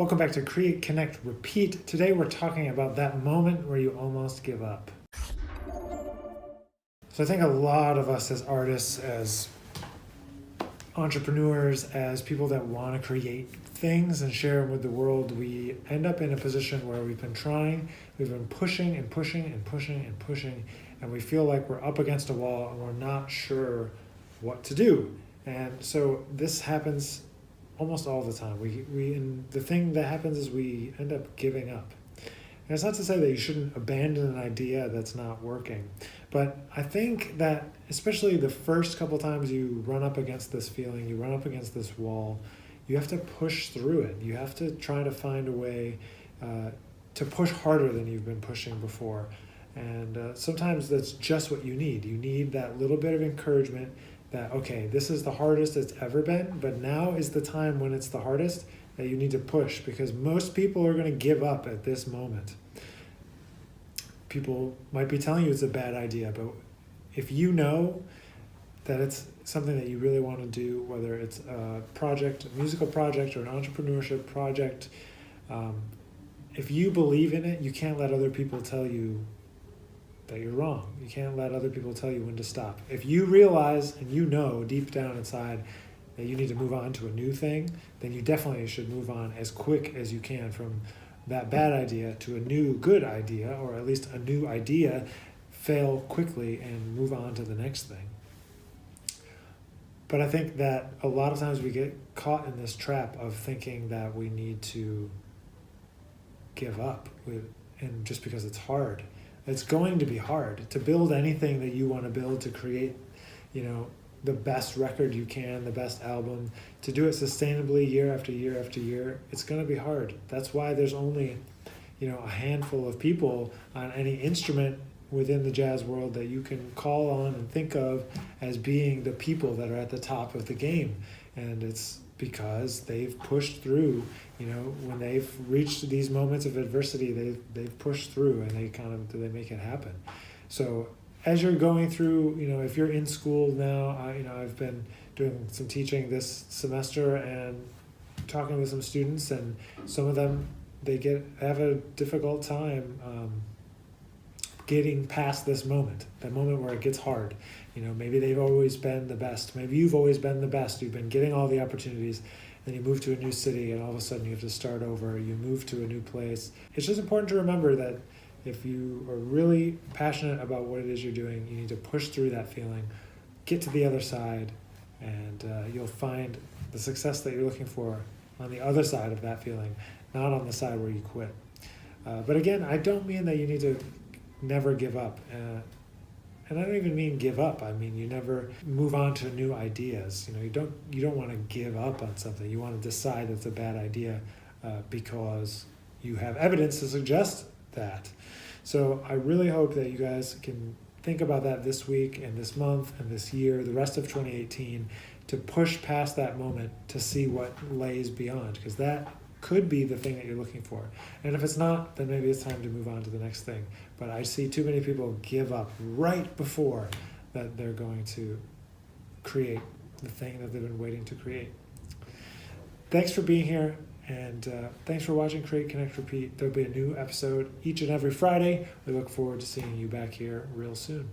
Welcome back to Create, Connect, Repeat. Today we're talking about that moment where you almost give up. So I think a lot of us as artists, as entrepreneurs, as people that want to create things and share them with the world, we end up in a position where we've been trying, we've been pushing and pushing and pushing and pushing, and we feel like we're up against a wall and we're not sure what to do. And so this happens almost all the time. And the thing that happens is we end up giving up. And it's not to say that you shouldn't abandon an idea that's not working, but I think that especially the first couple times you run up against this feeling, you run up against this wall, you have to push through it. You have to try to find a way to push harder than you've been pushing before. And sometimes that's just what you need. You need that little bit of encouragement that, okay, this is the hardest it's ever been, but now is the time when it's the hardest that you need to push, because most people are going to give up at this moment. People might be telling you it's a bad idea, but if you know that it's something that you really want to do, whether it's a project, a musical project, or an entrepreneurship project, if you believe in it, you can't let other people tell you that you're wrong. You can't let other people tell you when to stop. If you realize and you know deep down inside that you need to move on to a new thing, then you definitely should move on as quick as you can from that bad idea to a new good idea, or at least a new idea, fail quickly and move on to the next thing. But I think that a lot of times we get caught in this trap of thinking that we need to give up, and just because it's hard. It's going to be hard to build anything that you want to build, to create, the best record you can, the best album, to do it sustainably year after year after year. It's going to be hard. That's why there's only, a handful of people on any instrument within the jazz world that you can call on and think of as being the people that are at the top of the game. And it's because they've pushed through, when they've reached these moments of adversity, they've pushed through and they make it happen. So as you're going through, if you're in school now, I've been doing some teaching this semester and talking with some students, and some of them, they have a difficult time getting past this moment, that moment where it gets hard. Maybe they've always been the best. Maybe you've always been the best. You've been getting all the opportunities. Then you move to a new city and all of a sudden you have to start over. You move to a new place. It's just important to remember that if you are really passionate about what it is you're doing, you need to push through that feeling, get to the other side, and you'll find the success that you're looking for on the other side of that feeling, not on the side where you quit. But again, I don't mean that you need to never give up. And I don't even mean give up. I mean, you never move on to new ideas. You don't want to give up on something. You want to decide it's a bad idea because you have evidence to suggest that. So I really hope that you guys can think about that this week and this month and this year, the rest of 2018, to push past that moment to see what lays beyond, because that could be the thing that you're looking for. And if it's not, then maybe it's time to move on to the next thing. But I see too many people give up right before that they're going to create the thing that they've been waiting to create. Thanks for being here, and thanks for watching Create, Connect, Repeat. There'll be a new episode each and every Friday. We look forward to seeing you back here real soon.